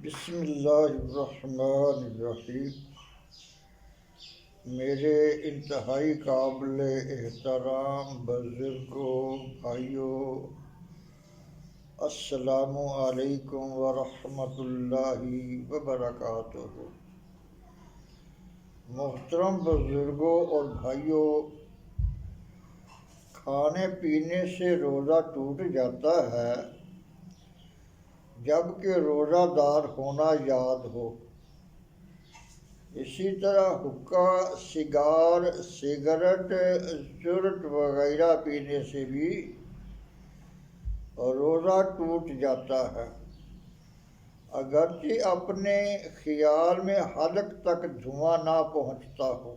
بسم اللہ الرحمن الرحیم۔ میرے انتہائی قابل احترام بزرگوں، بھائیوں، السلام علیکم ورحمۃ اللہ وبرکاتہ۔ محترم بزرگوں اور بھائیوں، کھانے پینے سے روزہ ٹوٹ جاتا ہے جبکہ روزہ دار ہونا یاد ہو۔ اسی طرح حقہ، سگریٹ، چرس وغیرہ پینے سے بھی روزہ ٹوٹ جاتا ہے، اگرچہ اپنے خیال میں حلق تک دھواں نہ پہنچتا ہو۔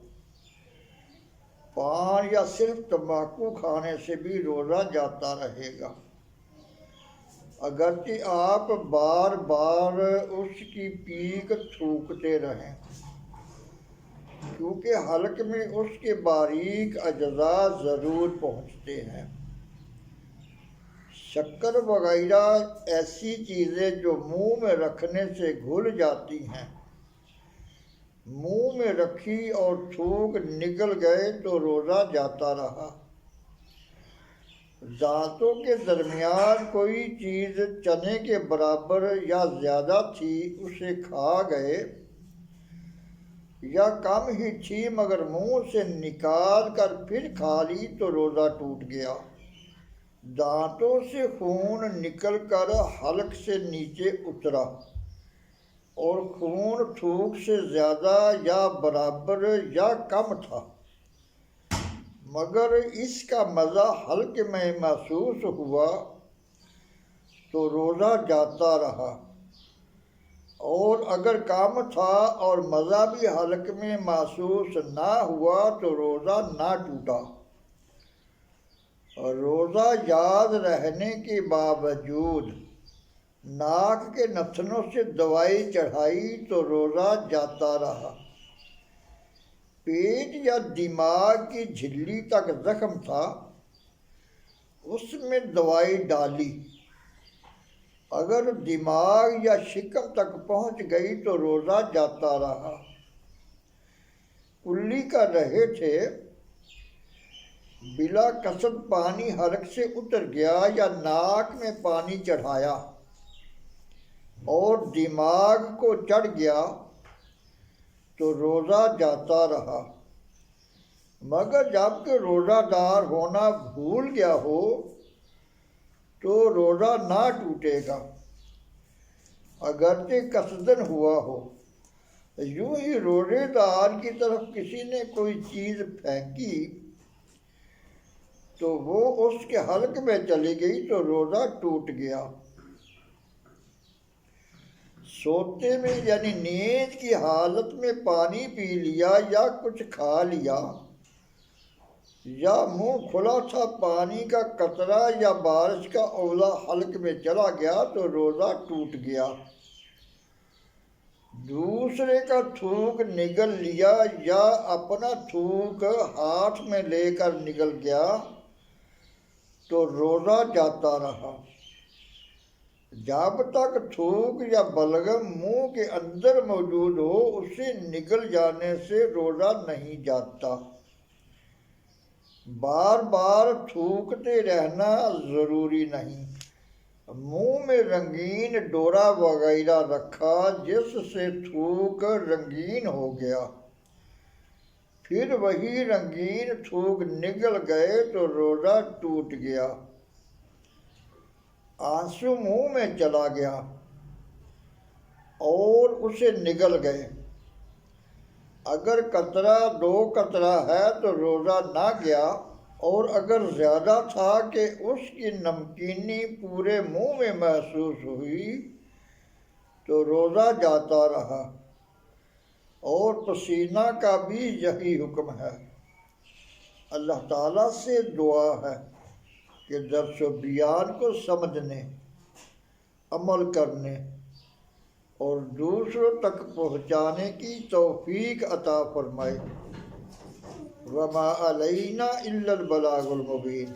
پان یا صرف تمباکو کھانے سے بھی روزہ جاتا رہے گا، اگرچہ آپ بار بار اس کی پیک تھوکتے رہیں، کیونکہ حلق میں اس کے باریک اجزاء ضرور پہنچتے ہیں۔ شکر وغیرہ ایسی چیزیں جو منہ میں رکھنے سے گھل جاتی ہیں، منہ میں رکھی اور تھوک نکل گئے تو روزہ جاتا رہا۔ دانتوں کے درمیان کوئی چیز چنے کے برابر یا زیادہ تھی، اسے کھا گئے، یا کم ہی تھی مگر منہ سے نکال کر پھر کھا لی تو روزہ ٹوٹ گیا۔ دانتوں سے خون نکل کر حلق سے نیچے اترا اور خون تھوک سے زیادہ یا برابر یا کم تھا، مگر اس کا مزہ حلق میں محسوس ہوا تو روزہ جاتا رہا، اور اگر کم تھا اور مزہ بھی حلق میں محسوس نہ ہوا تو روزہ نہ ٹوٹا۔ روزہ یاد رہنے کے باوجود ناک کے نتنوں سے دوائی چڑھائی تو روزہ جاتا رہا۔ پیٹ یا دماغ کی جھلی تک زخم تھا، اس میں دوائی ڈالی، اگر دماغ یا شکم تک پہنچ گئی تو روزہ جاتا رہا۔ کلی کر رہے تھے، بلا قصد پانی حلق سے اتر گیا یا ناک میں پانی چڑھایا اور دماغ کو چڑھ گیا تو روزہ جاتا رہا، مگر جب کہ روزہ دار ہونا بھول گیا ہو تو روزہ نہ ٹوٹے گا، اگرچہ قصدن ہوا ہو۔ یوں ہی روزے دار کی طرف کسی نے کوئی چیز پھینکی تو وہ اس کے حلق میں چلی گئی تو روزہ ٹوٹ گیا۔ سوتے میں یعنی نیند کی حالت میں پانی پی لیا یا کچھ کھا لیا، یا منہ کھلا تھا، پانی کا قطرہ یا بارش کا اولا حلق میں چلا گیا تو روزہ ٹوٹ گیا۔ دوسرے کا تھوک نگل لیا یا اپنا تھوک ہاتھ میں لے کر نگل گیا تو روزہ جاتا رہا۔ جب تک تھوک یا بلغم منہ کے اندر موجود ہو، اسے نگل جانے سے روزہ نہیں جاتا۔ بار بار تھوکتے رہنا ضروری نہیں۔ منہ میں رنگین ڈورا وغیرہ رکھا جس سے تھوک رنگین ہو گیا، پھر وہی رنگین تھوک نگل گئے تو روزہ ٹوٹ گیا۔ آنسو منہ میں چلا گیا اور اسے نگل گئے، اگر قطرہ 2 قطرہ ہے تو روزہ نہ گیا، اور اگر زیادہ تھا کہ اس کی نمکینی پورے منہ میں محسوس ہوئی تو روزہ جاتا رہا، اور پسینہ کا بھی یہی حکم ہے۔ اللہ تعالیٰ سے دعا ہے کہ درس و بیان کو سمجھنے، عمل کرنے اور دوسروں تک پہنچانے کی توفیق عطا فرمائے۔ وما علینا الا البلاغ المبین۔